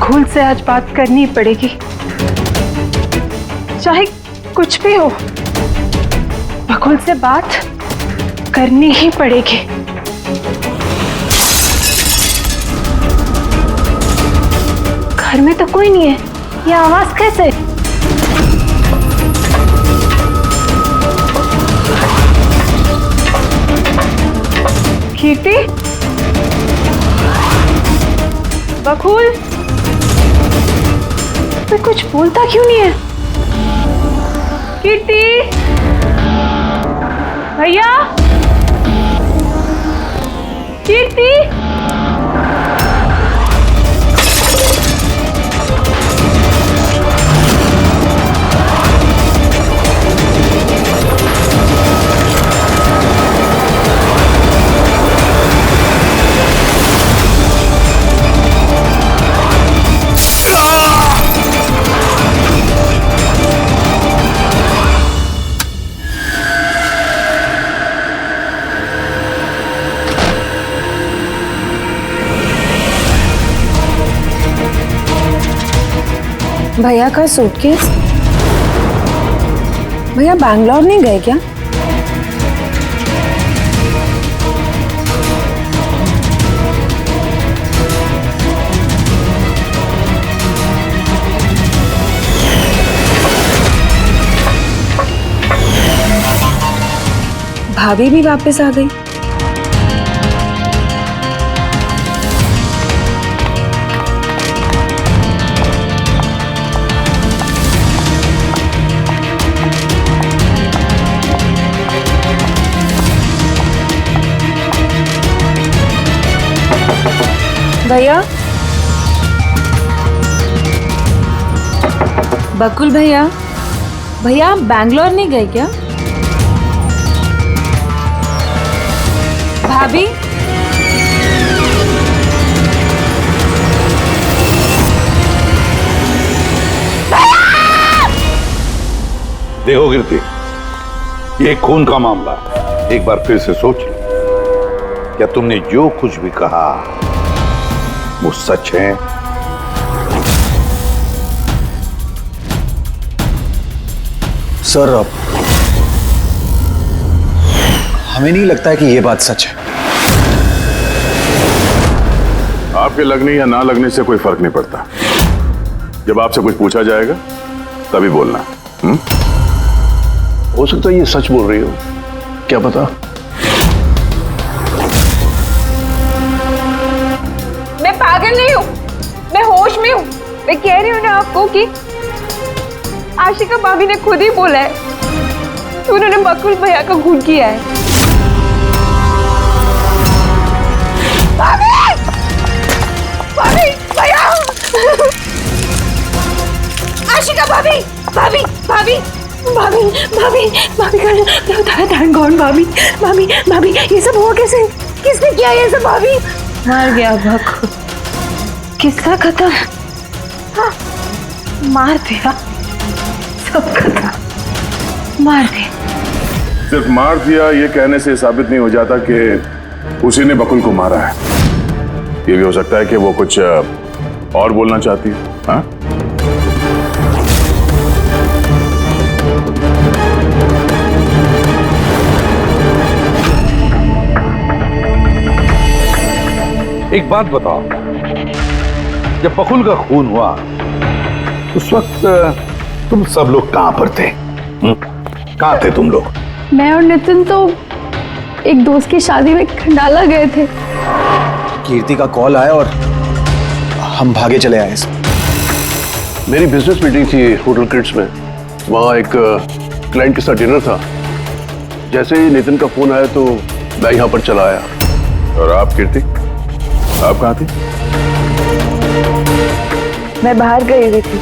बकुल से आज बात करनी पड़ेगी, चाहे कुछ भी हो, बकुल से बात करनी ही पड़ेगी। घर में तो कोई नहीं है, ये आवाज कैसे? कीर्ति, बकुल, तो कुछ बोलता क्यों नहीं है? कीर्ति, भैया, कीर्ति, भैया का सूटकेस? भैया बैंगलोर नहीं गए क्या? भाभी भी वापस आ गई। भैया, बकुल भैया, भैया आप बैंगलोर नहीं गए क्या? भाभी, देखो कीर्ति, ये खून का मामला है। एक बार फिर से सोच लो, क्या तुमने जो कुछ भी कहा वो सच है? सर, हमें नहीं लगता है कि ये बात सच है। आपके लगने या ना लगने से कोई फर्क नहीं पड़ता। जब आपसे कुछ पूछा जाएगा तभी बोलना। हो सकता है ये सच बोल रही हो, क्या पता। मैं पागल नहीं हूँ, मैं होश में हूँ। मैं कह रही हूँ ना आपको कि आशिका भाभी ने खुद ही बोला है कि उन्होंने बकुल भैया का खून किया है। भाभी! भाभी! भैया! आशिका भाभी! भाभी! भाभी! भाभी! भाभी! भाभी का कौन? भाभी! भाभी! भाभी! ये सब हुआ कैसे? किसने किया ये सब? भाभी! मर गया बकुल, किस्सा खत्म। हाँ, मार दिया, सब खत्म, मार दिया। सिर्फ मार दिया ये कहने से साबित नहीं हो जाता कि उसी ने बकुल को मारा है। ये भी हो सकता है कि वो कुछ और बोलना चाहती है। हाँ? एक बात बताओ, जब बकुल का खून हुआ उस वक्त तुम सब लोग कहां पर थे? कहां थे तुम लोग? मैं और नितिन तो एक दोस्त की शादी में खंडाला गए थे। कीर्ति का कॉल आया और हम भागे चले आए। मेरी बिजनेस मीटिंग थी होटल क्रिट्स में, वहाँ एक क्लाइंट के साथ डिनर था। जैसे ही नितिन का फोन आया तो मैं यहाँ पर चला आया। और आप कीर्ति, आप कहाँ थी? मैं बाहर गई हुई थी।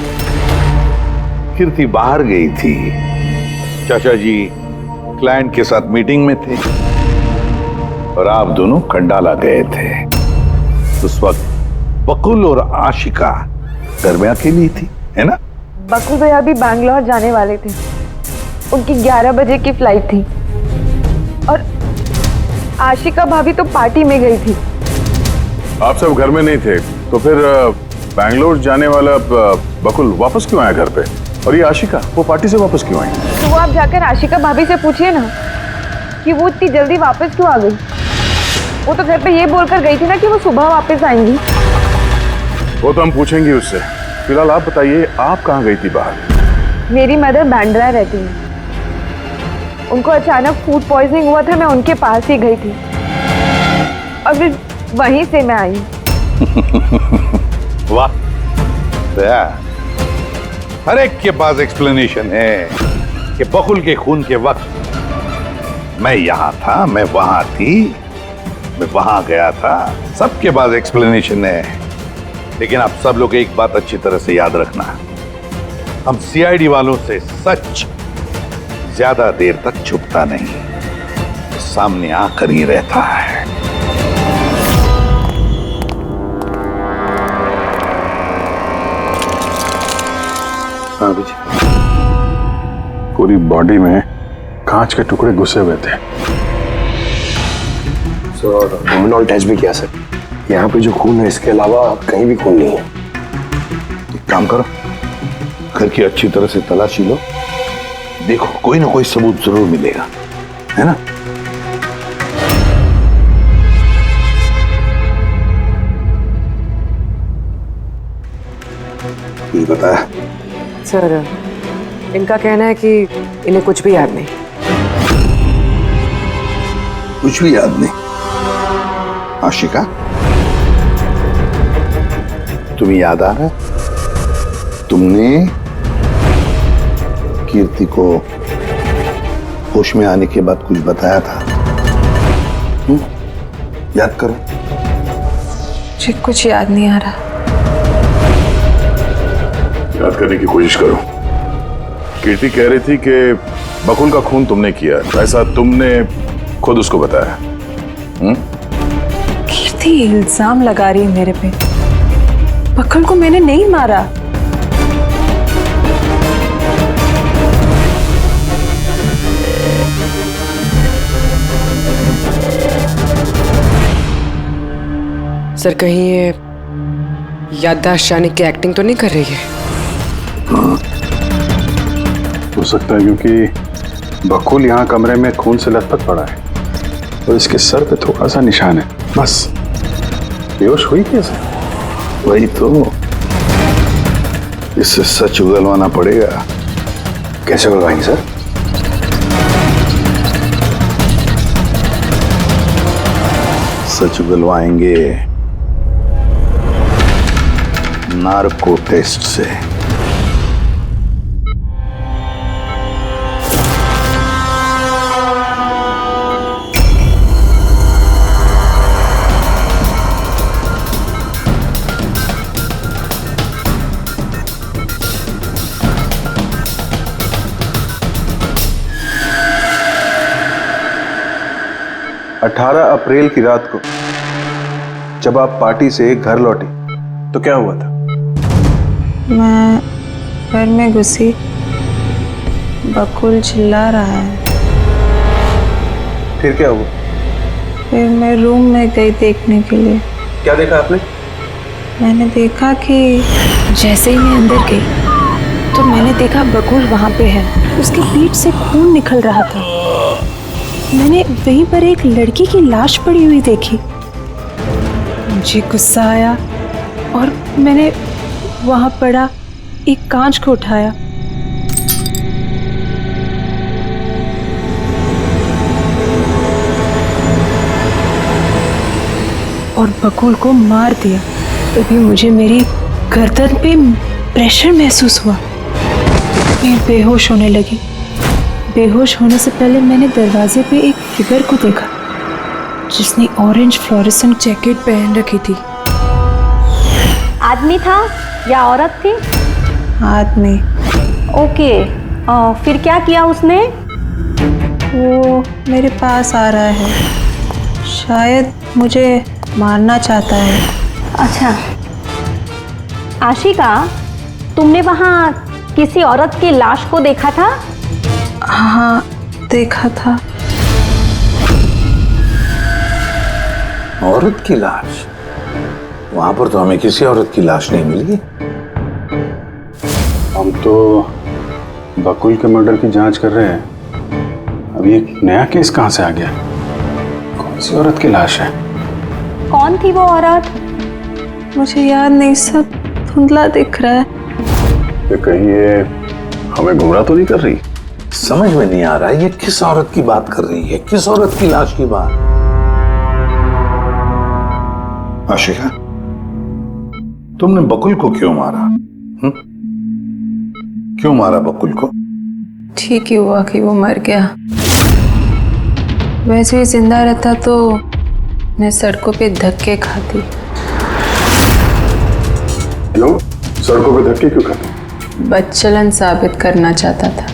कीर्ति बाहर गई थी, चाचा जी क्लाइंट के साथ मीटिंग में थे और आप दोनों खंडाला गए थे। उस वक्त बकुल और आशिका घर में अकेली थी, है ना? बकुल भैया भी बैंगलोर जाने वाले थे, उनकी 11 बजे की फ्लाइट थी और आशिका भाभी तो पार्टी में गई थी। आप सब घर में नहीं थे तो फिर बैंगलोर जाने वाला बकुल वापस क्यों आया घर पे? और ये आशिका, वो पार्टी से वापस क्यों आई? तो वो आप जाकर आशिका भाभी से पूछिए ना कि वो इतनी जल्दी वापस क्यों आ गई। वो तो घर पे ये बोलकर गई थी ना कि वो सुबह वापस आएंगी। वो तो हम पूछेंगे उससे। फिलहाल आप बताइए, आप कहाँ गई थी बाहर? मेरी मदर बांद्रा रहती है। उनको अचानक फूड पॉइजनिंग हुआ था, मैं उनके पास ही गई थी और फिर वहीं से मैं आई। वाह, हर एक के पास एक्सप्लेनेशन है कि बकुल के खून के वक्त मैं यहां था, मैं वहां थी, मैं वहां गया था। सबके पास एक्सप्लेनेशन है, लेकिन आप सब लोग एक बात अच्छी तरह से याद रखना, हम सीआईडी वालों से सच ज्यादा देर तक छुपता नहीं, सामने आकर ही रहता है। हाँ जी, पूरी बॉडी में कांच के टुकड़े घुसे हुए थे। सर लुमिनॉल टेस्ट भी किया सर, यहाँ पे जो खून है इसके अलावा कहीं भी खून नहीं है। एक काम करो, घर की अच्छी तरह से तलाशी लो, देखो कोई ना कोई सबूत जरूर मिलेगा, है ना? ये बताया सर, इनका कहना है कि इन्हें कुछ भी याद नहीं। कुछ भी याद नहीं? आशिका, तुम्हें याद आ रहा है तुमने कीर्ति को होश में आने के बाद कुछ बताया था? याद करो। मुझे कुछ याद नहीं आ रहा। याद करने की कोशिश करो। कीर्ति कह रही थी कि बकुल का खून तुमने किया, ऐसा तुमने खुद उसको बताया? कीर्ति इल्जाम लगा रही है मेरे पे। बकुल को मैंने नहीं मारा। सर, कहीं ये याददाश्त जाने की एक्टिंग तो नहीं कर रही है? हो सकता है, क्योंकि बकुल यहाँ कमरे में खून से लथपथ पड़ा है और इसके सर पे थोड़ा सा निशान है, बस। बेहोश हुई कैसे? वही तो, इससे सच उगलवाना पड़ेगा। कैसे उगलवाएंगे सर? सच उगलवाएंगे नार्को टेस्ट से। अठारह अप्रैल की रात को जब आप पार्टी से घर लौटी तो क्या हुआ था? मैं घर में घुसी, बकुल चिल्ला रहा है। फिर क्या हुआ? फिर मैं रूम में गई देखने के लिए। क्या देखा आपने? मैंने देखा कि जैसे ही मैं अंदर गई तो मैंने देखा बकुल वहाँ पे है, उसके पीठ से खून निकल रहा था। मैंने वहीं पर एक लड़की की लाश पड़ी हुई देखी। मुझे गुस्सा आया और मैंने वहां पड़ा एक कांच को उठाया। और बकुल को मार दिया। तभी मुझे मेरी गर्दन पे प्रेशर महसूस हुआ। मैं बेहोश होने लगी। बेहोश होने से पहले मैंने दरवाजे पे एक फिगर को देखा जिसने ऑरेंज फ्लोरेसेंट जैकेट पहन रखी थी। आदमी था या औरत थी? आदमी। ओके, फिर क्या किया उसने? वो मेरे पास आ रहा है, शायद मुझे मारना चाहता है। अच्छा आशिका, तुमने वहाँ किसी औरत की लाश को देखा था? हाँ, देखा था। औरत की लाश? वहां पर तो हमें किसी औरत की लाश नहीं मिली। हम तो बकुल के मर्डर की जांच कर रहे हैं। अभी एक नया केस कहां से आ गया? कौन सी औरत की लाश है? कौन थी वो औरत? मुझे याद नहीं, सब धुंधला दिख रहा है। कि कहीं ये हमें गुमराह तो नहीं कर रही? समझ में नहीं आ रहा है ये किस औरत की बात कर रही है, किस औरत की लाश की बात। आशिका, तुमने बकुल को क्यों मारा? क्यों मारा बकुल को? ठीक ही हुआ कि वो मर गया। वैसे ही जिंदा रहता तो मैं सड़कों पे धक्के खाती। क्यों? सड़कों पे धक्के क्यों खाते? बदचलन साबित करना चाहता था,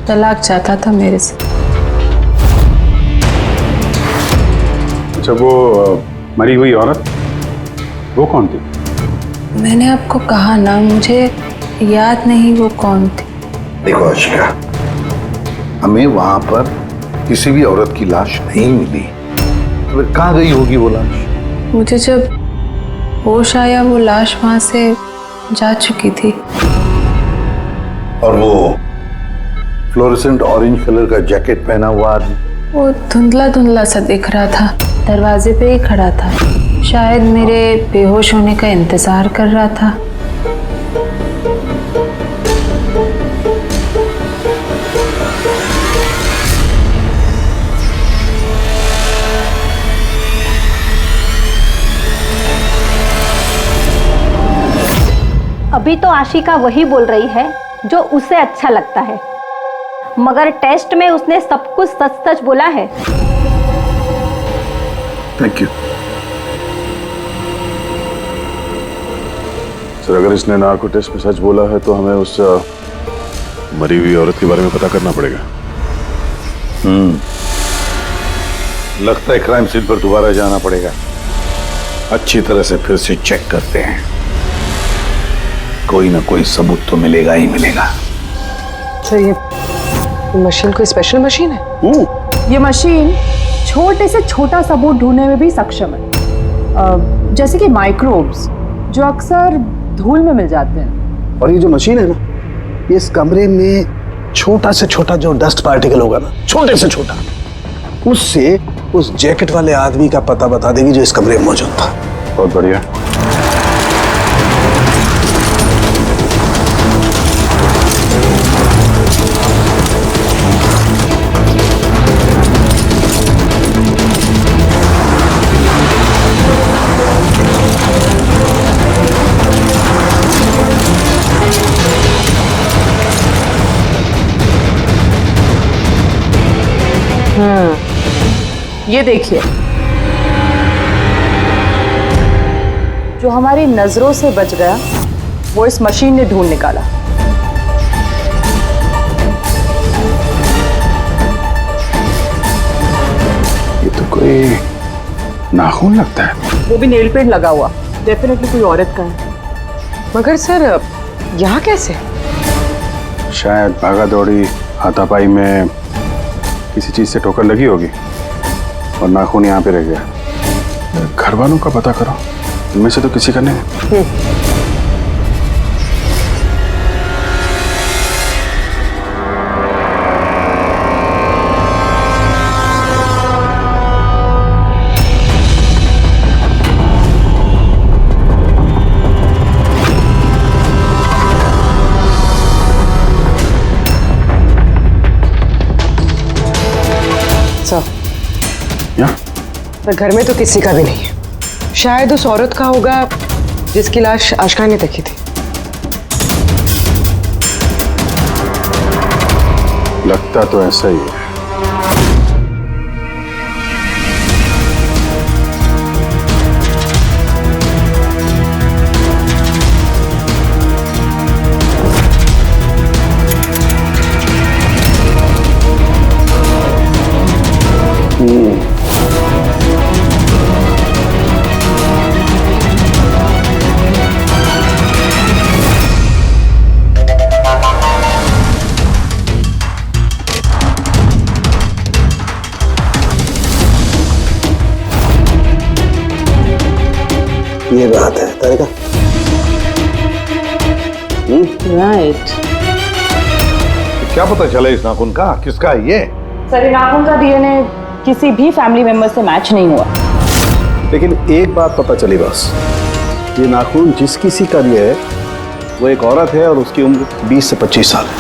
तलाक चाहता था मेरे से। अच्छा, वो मरी हुई औरत, वो कौन थी? मैंने आपको कहा ना, मुझे याद नहीं वो कौन थी। देखो आशिका, हमें वहां पर किसी भी औरत की लाश नहीं मिली। तो फिर कहाँ गई होगी वो लाश? मुझे जब होश आया वो लाश वहां से जा चुकी थी। और वो फ्लोरेसेंट ऑरेंज कलर का जैकेट पहना हुआ आदमी? वो धुंधला धुंधला सा दिख रहा था, दरवाजे पे ही खड़ा था। शायद मेरे बेहोश होने का इंतजार कर रहा था। अभी तो आशिका वही बोल रही है जो उसे अच्छा लगता है, मगर टेस्ट में उसने सब कुछ सच सच बोला है। Thank you sir. अगर इसने नार्को टेस्ट में सच बोला है तो हमें उस मरी हुई औरत के बारे में पता करना पड़ेगा। लगता है क्राइम सीन पर दोबारा जाना पड़ेगा। अच्छी तरह से फिर से चेक करते हैं, कोई ना कोई सबूत तो मिलेगा ही मिलेगा। सर, ये मशीन कोई स्पेशल मशीन है? ये मशीन छोटे से छोटा सबूत ढूंढने में भी सक्षम है, जैसे कि माइक्रोब्स जो अक्सर धूल में मिल जाते हैं। और ये जो मशीन है ना, इस कमरे में छोटा से छोटा जो डस्ट पार्टिकल होगा ना, छोटे से छोटा, उससे उस जैकेट वाले आदमी का पता बता देगी जो इस कमरे में मौजूद था। बहुत बढ़िया। ये देखिए, जो हमारी नजरों से बच गया वो इस मशीन ने ढूंढ निकाला। ये तो कोई नाखून लगता है। वो भी नेल पेंट लगा हुआ, डेफिनेटली कोई औरत का है। मगर सर, यहाँ कैसे? शायद भागा दौड़ी हाथापाई में किसी चीज से ठोकर लगी होगी और नाखून यहाँ पे रह गया। घर वालों का पता करो, इनमें से तो किसी का नहीं। पर घर में तो किसी का भी नहीं है। शायद उस औरत का होगा जिसकी लाश आशिका ने देखी थी। लगता तो ऐसा ही है। ये बात है तारे का। राइट। क्या पता चला इस नाखून का किसका है ये? सर, ये नाखून का डीएनए किसी भी फैमिली मेंबर से मैच नहीं हुआ। लेकिन एक बात पता चली बस, ये नाखून जिस किसी का भी है वो एक औरत है और उसकी उम्र 20 से 25 साल है।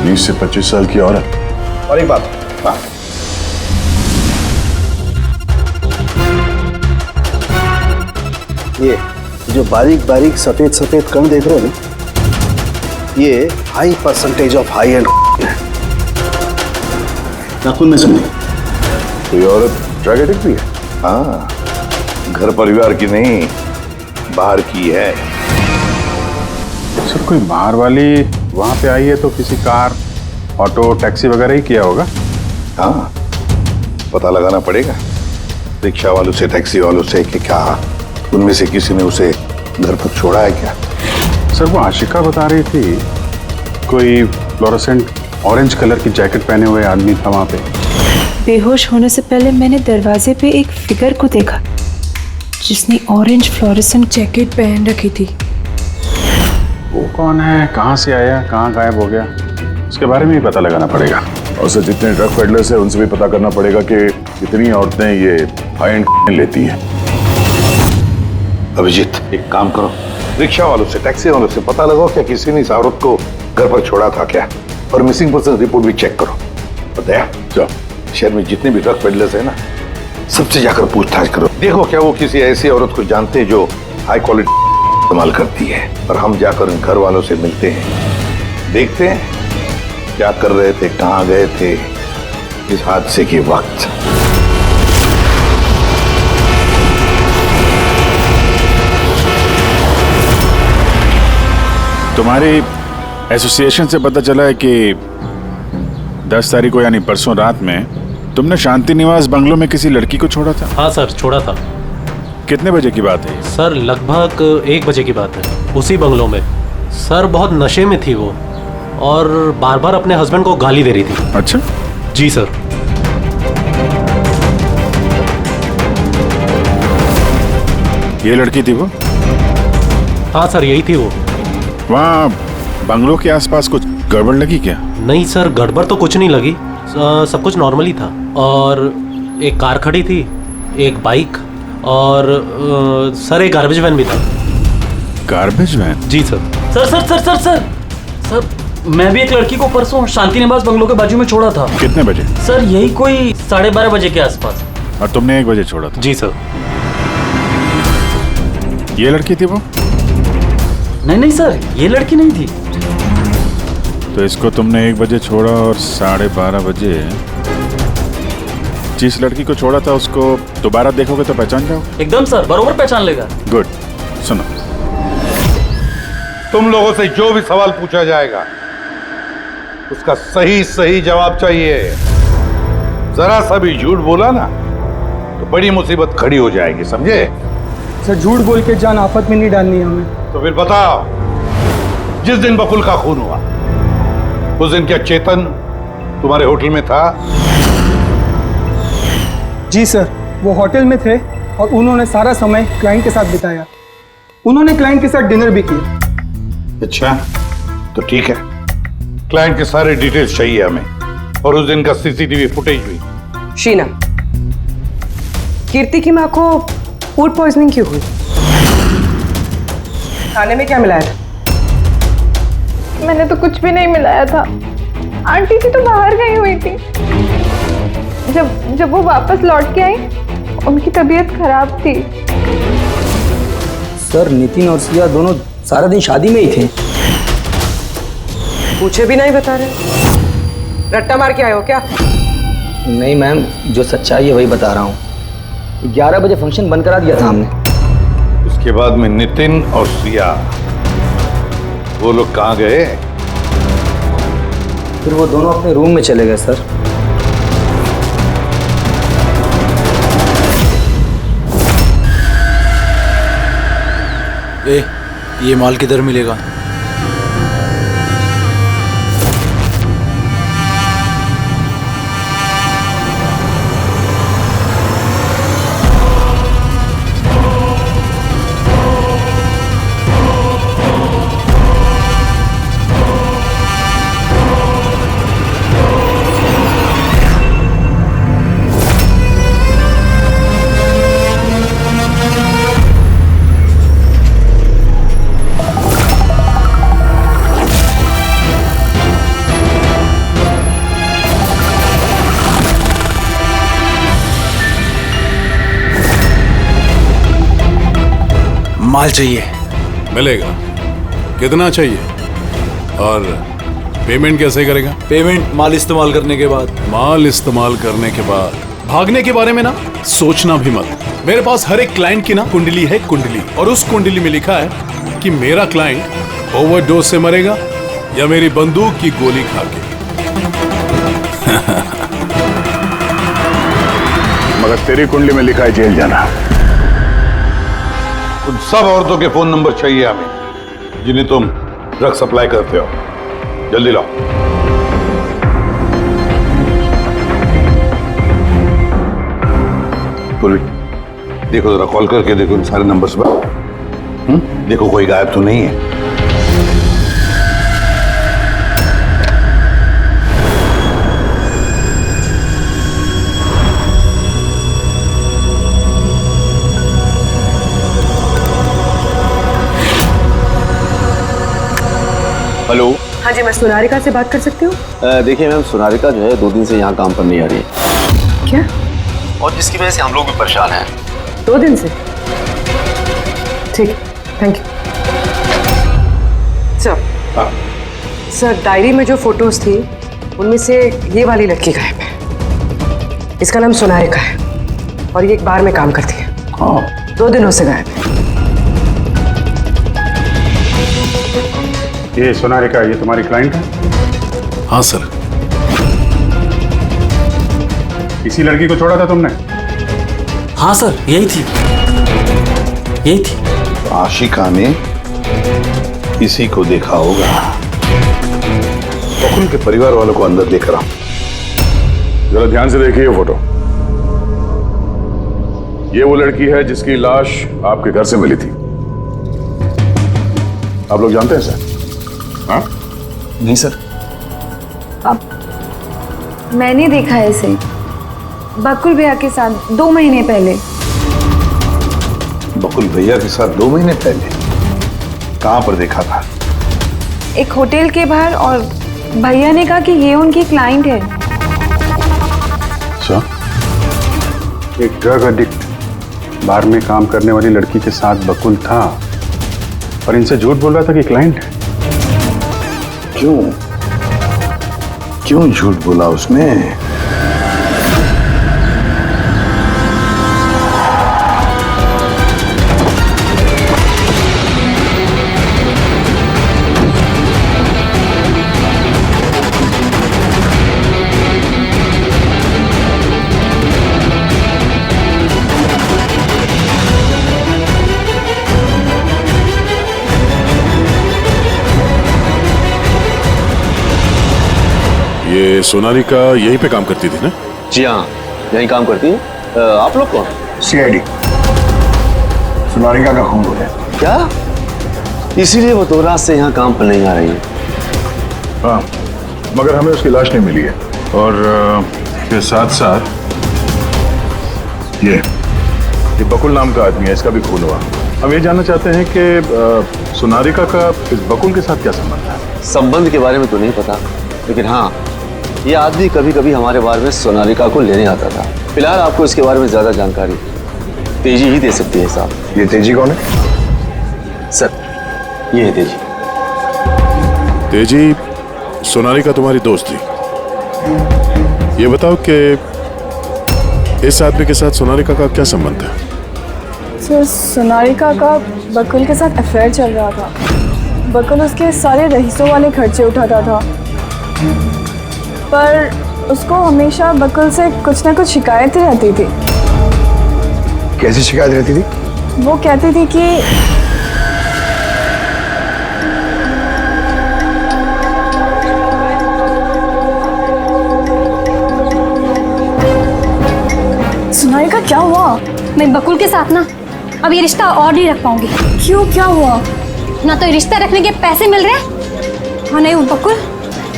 20 से 25 साल की औरत। और एक बात, हाँ, ये जो बारीक बारीक सफेद सफेद कण देख रहे हो ना, ये high percentage of high and है। नाखून में सुनिए, तो ये औरत ड्रग एडिक्ट भी है? हाँ, घर परिवार की नहीं, बाहर की है। सर कोई बाहर वाली वहां पे आई है तो किसी कार, ऑटो, टैक्सी वगैरह ही किया होगा। हाँ, पता लगाना पड़ेगा रिक्शा वालों से, टैक्सी वालों से कि क्या उनमें से किसी ने उसे घर पर छोड़ा है क्या। सर वो आशिका बता रही थी कोई फ्लोरोसेंट ऑरेंज कलर की जैकेट पहने हुए आदमी था वहां पे। बेहोश होने से पहले मैंने दरवाजे पे एक फिगर को देखा जिसने ऑरेंज फ्लोरेसेंट जैकेट पहन रखी थी। वो कौन है, कहाँ से आया, कहाँ गायब हो गया, उसके बारे में भी पता लगाना पड़ेगा। और सर जितने ड्रग पेडलर्स हैं उनसे भी पता करना पड़ेगा कि कितनी औरतें ये हाई एंड लेती हैं। अभिजीत, एक काम करो, रिक्शा वालों से, टैक्सी वालों से पता लगाओ क्या किसी ने इस औरत को घर पर छोड़ा था क्या, और मिसिंग पर्सन रिपोर्ट भी चेक करो। और दया, जाओ शहर में जितने भी ड्रग पेडलर्स हैं ना, सबसे जाकर पूछताछ करो, देखो क्या वो किसी ऐसी औरत को जानते हैं जो हाई क्वालिटी इस्तेमाल करती है। और हम जाकर उन घर वालों से मिलते हैं, देखते हैं क्या कर रहे थे, कहाँ गए थे इस हादसे के वक्त। तुम्हारी एसोसिएशन से पता चला है कि 10 तारीख को यानी परसों रात में तुमने शांति निवास बंगलों में किसी लड़की को छोड़ा था। हाँ सर, छोड़ा था। कितने बजे की बात है? सर लगभग 1 बजे की बात है, उसी बंगलों में। सर बहुत नशे में थी वो और बार बार अपने हस्बैंड को गाली दे रही थी। अच्छा जी सर। ये लड़की थी वो? हाँ सर, यही थी वो। वहाँ बंगलों के आसपास कुछ गड़बड़ लगी क्या? नहीं सर, गड़बड़ तो कुछ नहीं लगी, सब कुछ नॉर्मल ही था। और एक कार खड़ी थी, एक बाइक और सर एक गार्बेज वैन भी था। Garbage van? जी sir. Sir sir sir sir sir sir, मैं भी एक लड़की को परसों शांति निवास बंगलों के बाजू में छोड़ा था। कितने बजे? सर यही कोई 12:30 बजे के आसपास। और तुमने 1 बजे छोड़ा था? जी सर। ये लड़की थी वो? नहीं नहीं सर, ये लड़की नहीं थी। तो इसको तुमने 1 बजे छोड़ा और 12:30 बजे जिस लड़की को छोड़ा था उसको दोबारा देखोगे तो पहचान जाओगे? एकदम सर, बरोबर पहचान लेगा। गुड। सुनो, तुम लोगों से जो भी सवाल पूछा जाएगा उसका सही सही जवाब चाहिए। जरा सा भी झूठ बोला ना तो बड़ी मुसीबत खड़ी हो जाएगी, समझे? सर झूठ बोल के जान आफत में नहीं डालनी है हमें। तो फिर बताओ, जिस दिन बकुल का खून हुआ उस दिन क्या चेतन तुम्हारे होटल में था? जी सर, वो होटल में थे और उन्होंने सारा समय क्लाइंट के साथ बिताया। उन्होंने क्लाइंट के साथ डिनर भी किया। अच्छा, तो ठीक है, क्लाइंट के सारे डिटेल्स चाहिए हमें, और उस दिन का सीसीटीवी फुटेज भी। शीना, कीर्ति की माँ को फूड पॉइजनिंग क्यों हुई? खाने में क्या मिलाया था? मैंने तो कुछ भी नहीं मिलाया था। आंटी जी तो बाहर गई हुई थी। जब वो वापस लौट के आई उनकी तबीयत खराब थी। सर नितिन और सिया दोनों सारा दिन शादी में ही थे। पूछे भी नहीं बता रहे। रट्टा मार के आए हो क्या? नहीं मैम, जो सच्चाई है वही बता रहा हूँ। 11 बजे फंक्शन बंद करा दिया था हमने। उसके बाद में नितिन और सिया वो लोग कहाँ गए? फिर वो दोनों अपने रूम में चले गए सर। ये माल किधर मिलेगा? माल चाहिए। मिलेगा। कितना चाहिए और पेमेंट कैसे करेगा? पेमेंट माल इस्तेमाल करने के बाद। माल इस्तेमाल करने के बाद। भागने के बारे में ना सोचना भी मत। मेरे पास हर एक क्लाइंट की ना कुंडली है, कुंडली, और उस कुंडली में लिखा है कि मेरा क्लाइंट ओवरडोज से मरेगा या मेरी बंदूक की गोली खा के। मगर तेरी कुंडली में लिखा है जेल जाना। उन सब औरतों के फोन नंबर चाहिए हमें जिन्हें तुम ड्रग सप्लाई करते हो। जल्दी लाओ। पूर्वी, देखो जरा कॉल करके देखो इन सारे नंबर्स पर। देखो कोई गायब तो नहीं है। हेलो। हाँ जी, मैं सोनारिका से बात कर सकती हूँ? देखिए मैम, सोनारिका जो है 2 दिन से यहाँ काम पर नहीं आ रही है। क्या? और जिसकी वजह से हम लोग भी परेशान हैं। 2 दिन से? ठीक, thank you. Sir, sir diary में जो फोटोज थी उनमें से ये वाली लड़की गायब है। इसका नाम सोनारिका है और ये एक बार में काम करती है। 2 दिनों से गायब है। ये सोनारिका, ये तुम्हारी क्लाइंट है? हाँ सर। इसी लड़की को छोड़ा था तुमने? हाँ सर, यही थी, यही थी। आशिका ने इसी को देखा होगा। बकुल के परिवार वालों को अंदर देख रहा हूं। जरा ध्यान से देखिए ये फोटो। ये वो लड़की है जिसकी लाश आपके घर से मिली थी। आप लोग जानते हैं सर? हाँ? नहीं सर। अब मैंने देखा है इसे बकुल भैया के साथ 2 महीने पहले। बकुल भैया के साथ 2 महीने पहले? कहां पर देखा था? एक होटल के बाहर, और भैया ने कहा कि ये उनकी क्लाइंट है। अच्छा, एक ड्रग एडिक्ट बार में काम करने वाली लड़की के साथ बकुल था और इनसे झूठ बोल रहा था कि क्लाइंट है। क्यों झूठ बोला उसने? ये सोनारिका यहीं पे काम करती थी ना? जी हाँ, यहीं काम करती है। आप लोग कौन? सीआईडी। सोनारिका का खून हो गया। क्या? इसीलिए वो 2 रात से यहाँ काम पर नहीं आ रही है। हाँ, मगर हमें उसकी लाश नहीं मिली है। और इसके साथ साथ ये बकुल नाम का आदमी है, इसका भी खून हुआ। हम ये जानना चाहते हैं कि सोनारिका का इस बकुल के साथ क्या संबंध है? संबंध के बारे में तो नहीं पता, लेकिन हाँ, ये आदमी कभी कभी हमारे बारे में सोनारिका को लेने आता था। फिलहाल आपको इसके बारे में ज्यादा जानकारी तेजी ही दे सकती है साहब। ये तेजी कौन है? सर, ये है तेजी। तेजी, सोनारिका तुम्हारी दोस्त थी। ये बताओ कि इस आदमी के साथ सोनारिका का क्या संबंध है? सर, सोनारिका का बकुल के साथ अफेयर चल रहा था। बकुल उसके सारे रईसों वाले खर्चे उठाता था, पर उसको हमेशा बकुल से कुछ ना कुछ शिकायतें रहती थी। कैसी शिकायत रहती थी? वो कहती थी कि सोनारिका, क्या हुआ? मैं बकुल के साथ ना अब ये रिश्ता और नहीं रख पाऊंगी। क्यों, क्या हुआ? ना तो ये रिश्ता रखने के पैसे मिल रहे हैं, और नहीं वो बकुल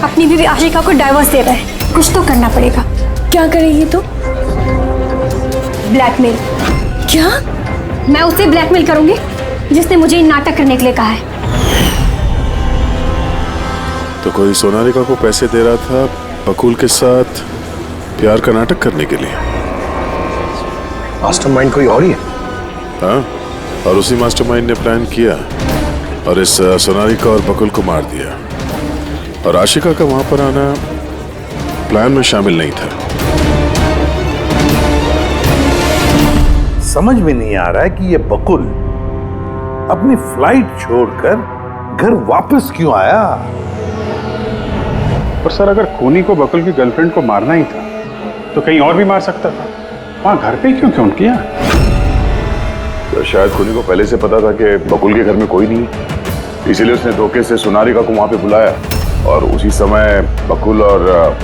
अपनी बीवी आशिका को डाइवोर्स दे रहा है। कुछ तो करना पड़ेगा। क्या करेगी तो? ब्लैकमेल। क्या? मैं उसे ब्लैकमेल करूंगी जिसने मुझे नाटक करने के लिए कहा है। तो कोई सोनारिका को पैसे दे रहा था बकुल के साथ प्यार का नाटक करने के लिए। मास्टरमाइंड कोई और ही है? हाँ, और उसी मास्टरमाइंड ने प्लान किया और इस सोनारिका और बकुल को मार दिया। और आशिका का वहां पर आना प्लान में शामिल नहीं था। समझ में नहीं आ रहा है कि ये बकुल अपनी फ्लाइट छोड़कर घर वापस क्यों आया। और सर, अगर खूनी को बकुल की गर्लफ्रेंड को मारना ही था तो कहीं और भी मार सकता था। वहां घर पे क्यों क्यों किया? तो शायद खूनी को पहले से पता था कि बकुल के घर में कोई नहीं, इसीलिए उसने धोखे से सोनारिका को वहां पे बुलाया और उसी समय बकुल और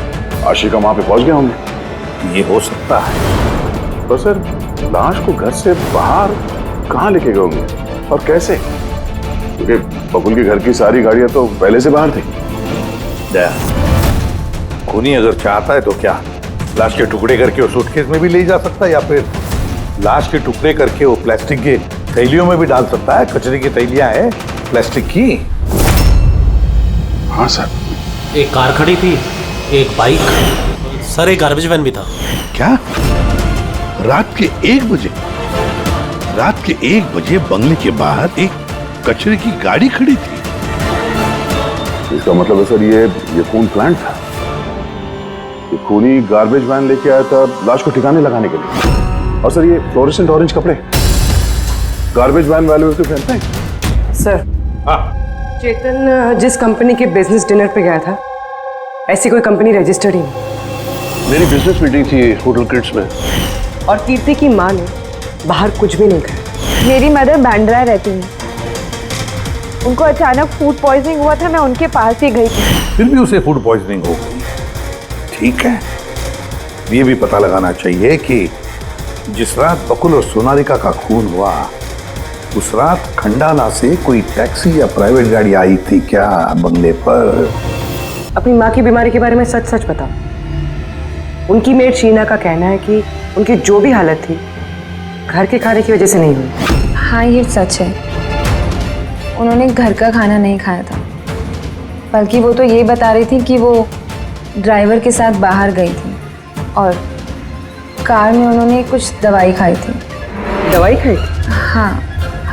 आशिका वहां पे पहुंच गए होंगे। ये हो सकता है। तो सर, लाश को घर से बाहर कहाँ लेके गए होंगे और कैसे? क्योंकि बकुल के घर की सारी गाड़ियां तो पहले से बाहर थी। दया, खूनी अगर चाहता है तो क्या लाश के टुकड़े करके वो सूटकेस में भी ले जा सकता है, या फिर लाश के टुकड़े करके वो प्लास्टिक के थैलियों में भी डाल सकता है। कचरे की थैलियां हैं प्लास्टिक की। हाँ सर। एक कार खड़ी थी, एक बाइक, सर एक गार्बेज वैन भी था। क्या? रात के 1 बजे? रात के 1 बजे बंगले के बाहर एक कचरे की गाड़ी खड़ी थी? इसका मतलब है सर ये खून प्लान था। ये खूनी गार्बेज वैन लेके आया था लाश को ठिकाने लगाने के लिए। और सर, ये फ्लोरेसेंट ऑरेंज कपड़े गार्बेज वैन वाले तो पहनते हैं। सर, चेतन जिस कंपनी के बिजनेस डिनर पे गया था, ऐसी कोई कंपनी रजिस्टर्ड ही नहीं। मेरी बिजनेस मीटिंग थी होटल किड्स में। और कीर्ति की माँ ने बाहर कुछ भी नहीं खाया। मेरी मदर बांद्रा रहती है, उनको अचानक फूड पॉइजनिंग हुआ था, मैं उनके पास ही गई थी। फिर भी उसे फूड पॉइजनिंग हो गई। ठीक है, ये भी पता लगाना चाहिए कि जिस रात बकुल और सोनारिका का खून हुआ, उस रात खंडाला से कोई टैक्सी या प्राइवेट गाड़ी आई थी क्या बंगले पर? अपनी माँ की बीमारी के बारे में सच सच बताओ। उनकी मेड शीना का कहना है कि उनकी जो भी हालत थी घर के खाने की वजह से नहीं हुई। हाँ, ये सच है। उन्होंने घर का खाना नहीं खाया था, बल्कि वो तो ये बता रही थी कि वो ड्राइवर के साथ बाहर गई थी और कार में उन्होंने कुछ दवाई खाई थी। दवाई खाई थी? हाँ,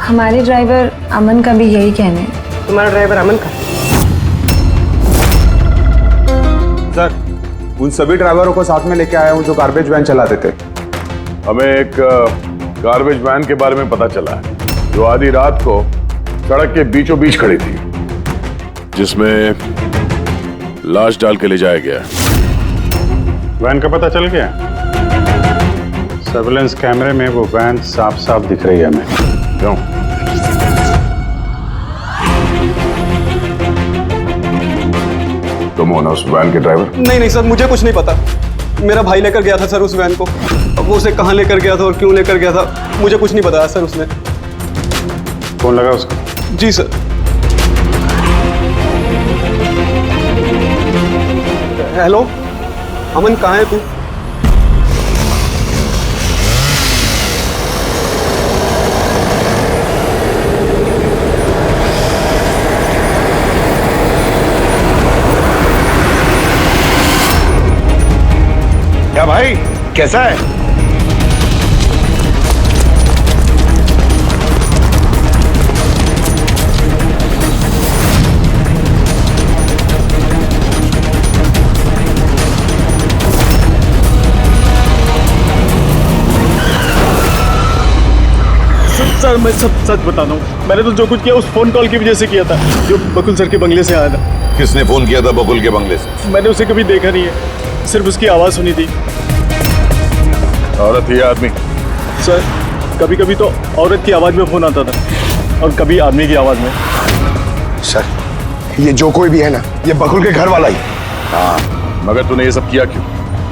हमारे ड्राइवर अमन का भी यही कहना है। तुम्हारा ड्राइवर अमन का? सर, उन सभी ड्राइवरों को साथ में लेके आया हूँ जो गार्बेज वैन चलाते थे। हमें एक गार्बेज वैन के बारे में पता चला है जो आधी रात को सड़क के बीचों बीच खड़ी थी, जिसमें लाश डाल के ले जाया गया। वैन का पता चल गया? सर्विलेंस कैमरे में वो वैन साफ साफ दिख रही है हमें। क्यों? तुम हो ना उस वैन के ड्राइवर? नहीं सर, मुझे कुछ नहीं पता। मेरा भाई लेकर गया था सर उस वैन को। अब वो उसे कहाँ लेकर गया था और क्यों लेकर गया था, मुझे कुछ नहीं बताया सर उसने। फोन लगा उसका? जी सर। हेलो अमन, कहाँ है तू? क्या भाई, कैसा है? सर, मैं सब सच बता रहा हूँ। मैंने तो जो कुछ किया उस फोन कॉल की वजह से किया था, जो बकुल सर के बंगले से आया था। किसने फोन किया था बकुल के बंगले से? मैंने उसे कभी देखा नहीं है, सिर्फ उसकी आवाज़ सुनी थी। औरत ही आदमी? सर, कभी कभी तो औरत की आवाज़ में फोन आता था और कभी आदमी की आवाज़ में। सर, ये जो कोई भी है ना, ये बकुल के घर वाला ही। हाँ, मगर तूने ये सब किया क्यों?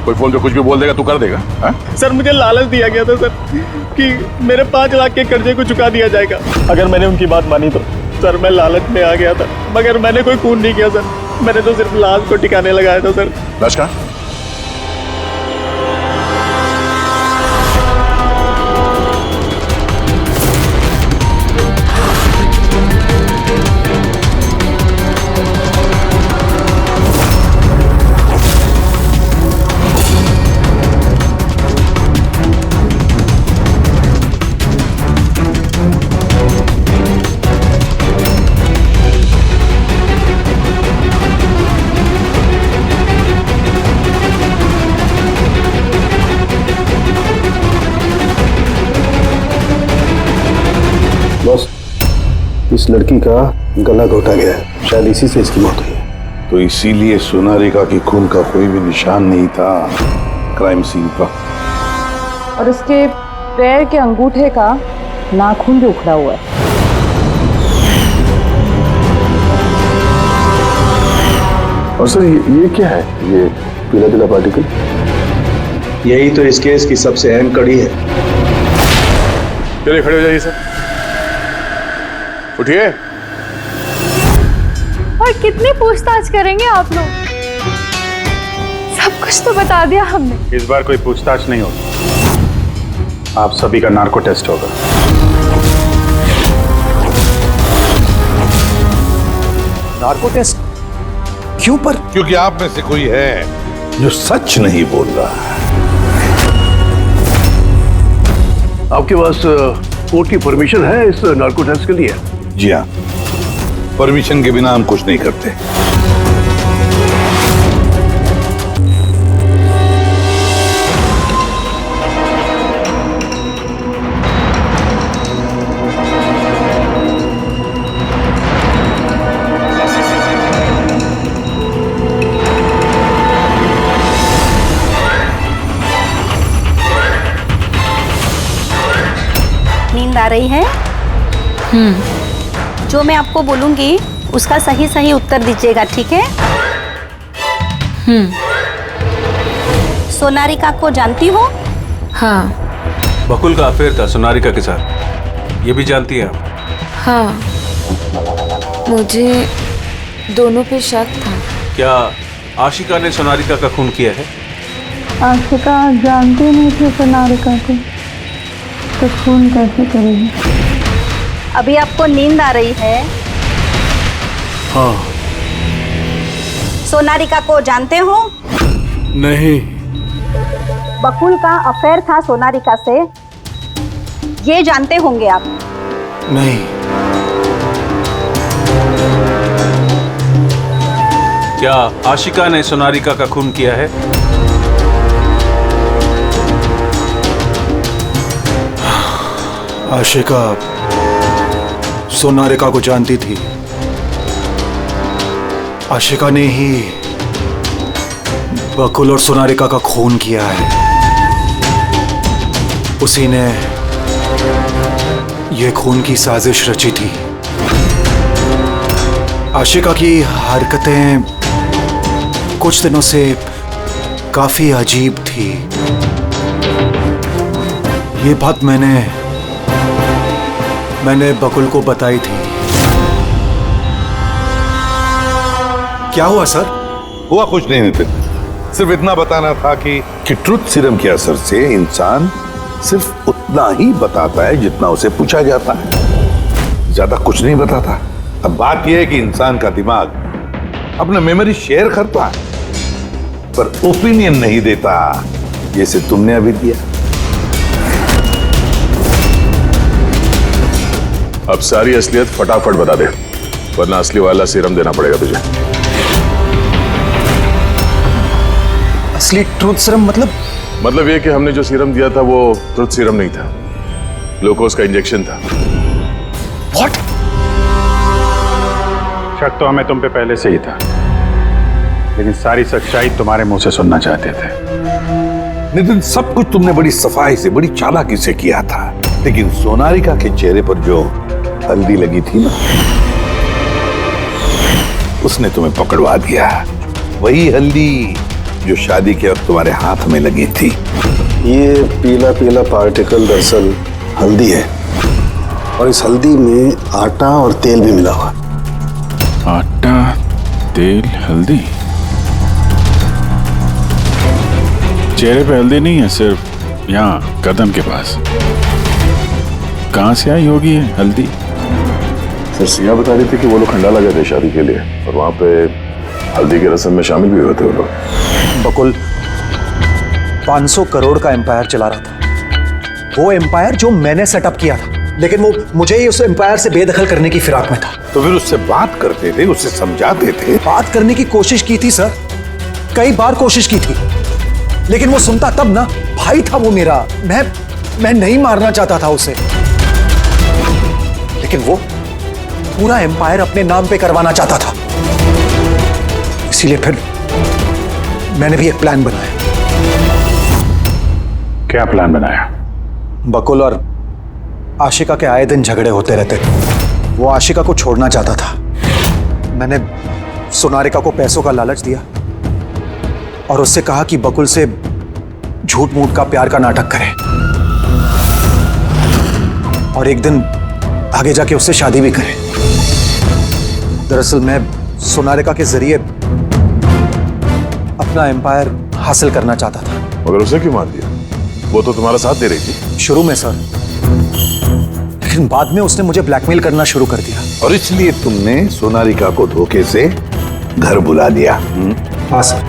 कोई फोन पे कुछ भी बोल देगा तू कर देगा? हा? सर, मुझे लालच दिया गया था सर कि मेरे 5 लाख के कर्जे को चुका दिया जाएगा अगर मैंने उनकी बात मानी तो। सर, मैं लालच में आ गया था, मगर मैंने कोई खून नहीं किया सर। मैंने तो सिर्फ लाश को ठिकाने लगाया था सर। लाश कहाँ? इस लड़की का गला घोटा गया है, शायद इसी से इसकी मौत हुई है। तो इसीलिए सोनारिका की खून का कोई भी निशान नहीं था क्राइम सीन पर। और उसके पैर के अंगूठे का नाखून भी उखड़ा हुआ है। और सर ये क्या है, ये पीला पीला पार्टिकल? यही तो इस केस की सबसे अहम कड़ी है। चलिए खड़े हो जाइए सर, उठिए। और कितनी पूछताछ करेंगे आप लोग? सब कुछ तो बता दिया हमने। इस बार कोई पूछताछ नहीं होगी, आप सभी का नार्को टेस्ट होगा। नार्को टेस्ट क्यों पर? क्योंकि आप में से कोई है जो सच नहीं बोल रहा है। आपके पास कोर्ट की परमिशन है इस नार्को टेस्ट के लिए? जी हाँ, परमिशन के बिना हम कुछ नहीं करते। नींद आ रही है? जो मैं आपको बोलूंगी उसका सही सही उत्तर दीजिएगा, ठीक है? सोनारिका को जानती हो? हाँ। बकुल का अफेयर था सोनारिका के साथ, ये भी जानती है आप? हाँ, मुझे दोनों पे शक था। क्या आशिका ने सोनारिका का खून किया है? आशिका जानते नहीं थे सोनारिका को, तो खून कैसे करेगी? अभी आपको नींद आ रही है? हाँ। सोनारिका को जानते हो? नहीं। बकुल का अफेयर था सोनारिका से, ये जानते होंगे आप? नहीं। क्या आशिका ने सोनारिका का खून किया है? आशिका सोनारिका को जानती थी। आशिका ने ही बकुल और सोनारिका का खून किया है। उसी ने यह खून की साजिश रची थी। आशिका की हरकतें कुछ दिनों से काफी अजीब थी। ये बात मैंने बकुल को बताई थी। क्या हुआ सर? हुआ कुछ नहीं नितिन, सिर्फ इतना बताना था कि ट्रुथ सीरम के असर से इंसान सिर्फ उतना ही बताता है जितना उसे पूछा जाता है, ज्यादा कुछ नहीं बताता। अब बात यह है कि इंसान का दिमाग अपना मेमोरी शेयर करता है पर ओपिनियन नहीं देता, जैसे तुमने अभी दिया। अब सारी असलियत फटाफट बता दे, वरना असली वाला सीरम देना पड़ेगा तुझे। असली ट्रूथ सीरम मतलब ये कि हमने जो सीरम दिया था वो ट्रूथ सीरम नहीं था, ग्लूकोज का इंजेक्शन था। व्हाट? शक तो हमें तुम पे पहले से ही था, लेकिन सारी सच्चाई तुम्हारे मुंह से सुनना चाहते थे। नितिन, सब कुछ तुमने बड़ी सफाई से, बड़ी चालाकी से किया था, लेकिन सोनारिका के चेहरे पर जो हल्दी लगी थी ना, उसने तुम्हें पकड़वा दिया। वही हल्दी जो शादी के वक्त तुम्हारे हाथ में लगी थी। ये पीला पीला पार्टिकल दरअसल हल्दी है, और इस हल्दी में आटा और तेल भी मिला हुआ। आटा, तेल, हल्दी। चेहरे पे हल्दी नहीं है, सिर्फ यहाँ कदम के पास। कहाँ से आई होगी ये हल्दी? सर सिया बता रही थी कि वो लोग खंडाला गए थे शादी के लिए, और वहां पे हल्दी की रस्म में शामिल भी हुए थे वो लोग। बकुल 500 करोड़ का एम्पायर चला रहा था, वो एम्पायर जो मैंने सेटअप किया था, लेकिन वो मुझे ही उस एम्पायर से बेदखल करने की फिराक में था। तो फिर उससे बात करते थे, उससे समझाते थे। बात करने की कोशिश की थी सर, कई बार कोशिश की थी, लेकिन वो सुनता तब ना। भाई था वो मेरा, मैं नहीं मारना चाहता था उसे, लेकिन पूरा एम्पायर अपने नाम पे करवाना चाहता था। इसीलिए फिर मैंने भी एक प्लान बनाया। क्या प्लान बनाया? बकुल और आशिका के आए दिन झगड़े होते रहते। वो आशिका को छोड़ना चाहता था। मैंने सोनारिका को पैसों का लालच दिया और उससे कहा कि बकुल से झूठ मूठ का प्यार का नाटक करे और एक दिन आगे जाके उससे शादी भी करे। दरअसल मैं सोनारिका के जरिए अपना एम्पायर हासिल करना चाहता था। मगर उसे क्यों मार दिया? वो तो तुम्हारा साथ दे रही थी। शुरू में सर, लेकिन बाद में उसने मुझे ब्लैकमेल करना शुरू कर दिया। और इसलिए तुमने सोनारिका को धोखे से घर बुला लिया? हाँ सर।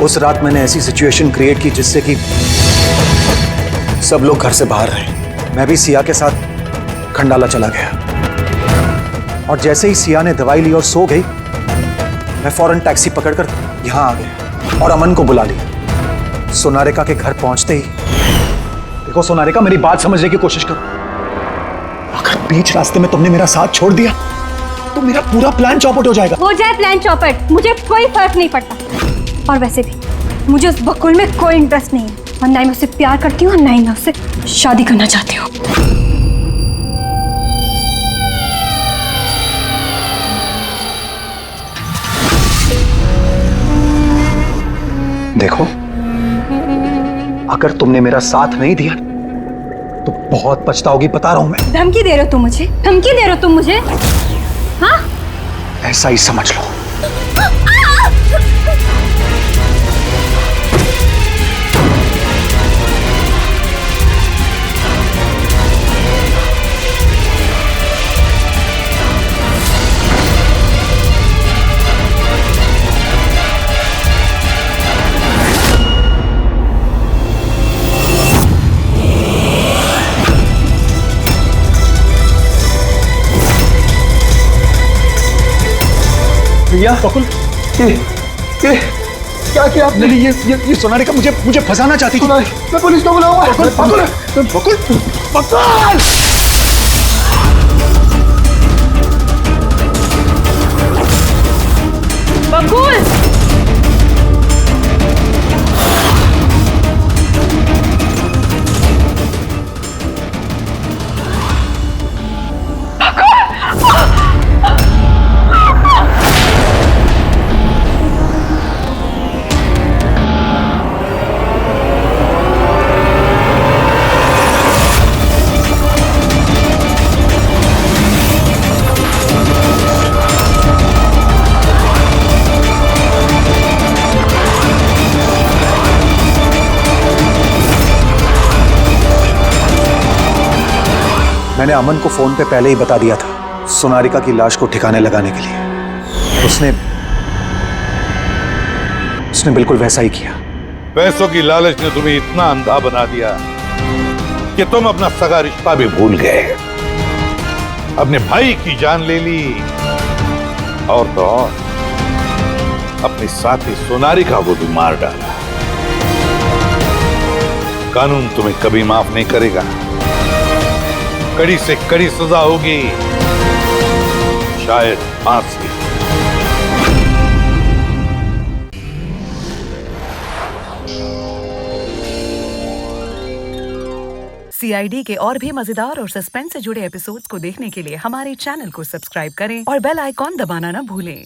उस रात मैंने ऐसी सिचुएशन क्रिएट की जिससे कि सब लोग घर से बाहर रहे। मैं भी सिया के साथ खंडाला चला गया और जैसे ही सिया ने दवाई ली और सो गई, मैं फौरन टैक्सी पकड़कर यहां आ गया और अमन को बुला लिया। सोनारिका के घर पहुंचते ही, देखो सोनारिका, मेरी बात समझने की कोशिश करो। अगर बीच रास्ते में तुमने मेरा साथ छोड़ दिया तो मेरा पूरा प्लान चौपट हो जाएगा। हो जाए प्लान चौपट, मुझे कोई फर्क नहीं पड़ता। और वैसे भी मुझे उस बकुल में कोई इंटरेस्ट नहीं है और ना ही मैं उससे प्यार करती हूँ और ना ही मैं उससे शादी करना चाहती हूँ। देखो, अगर तुमने मेरा साथ नहीं दिया तो बहुत पछताओगी, बता रहा हूं मैं। धमकी दे रहे हो तुम मुझे? धमकी दे रहे हो तुम मुझे? हाँ? ऐसा ही समझ लो। भैया बकुल, ये क्या किया आपने? ये सोनारिका मुझे फंसाना चाहती थी। मैं पुलिस को बुलाऊंगा। बकुल बकुल बकुल। बकुल! मैंने अमन को फोन पे पहले ही बता दिया था सोनारिका की लाश को ठिकाने लगाने के लिए। उसने बिल्कुल वैसा ही किया। पैसों की लालच ने तुम्हें इतना अंधा बना दिया कि तुम अपना सगा रिश्ता भी भूल गए, अपने भाई की जान ले ली और तो और अपनी साथी सोनारिका को भी मार डाला। कानून तुम्हें कभी माफ नहीं करेगा। कड़ी से कड़ी सजा होगी, शायद फांसी। CID के और भी मजेदार और सस्पेंस से जुड़े एपिसोड्स को देखने के लिए हमारे चैनल को सब्सक्राइब करें और बेल आइकॉन दबाना ना भूलें।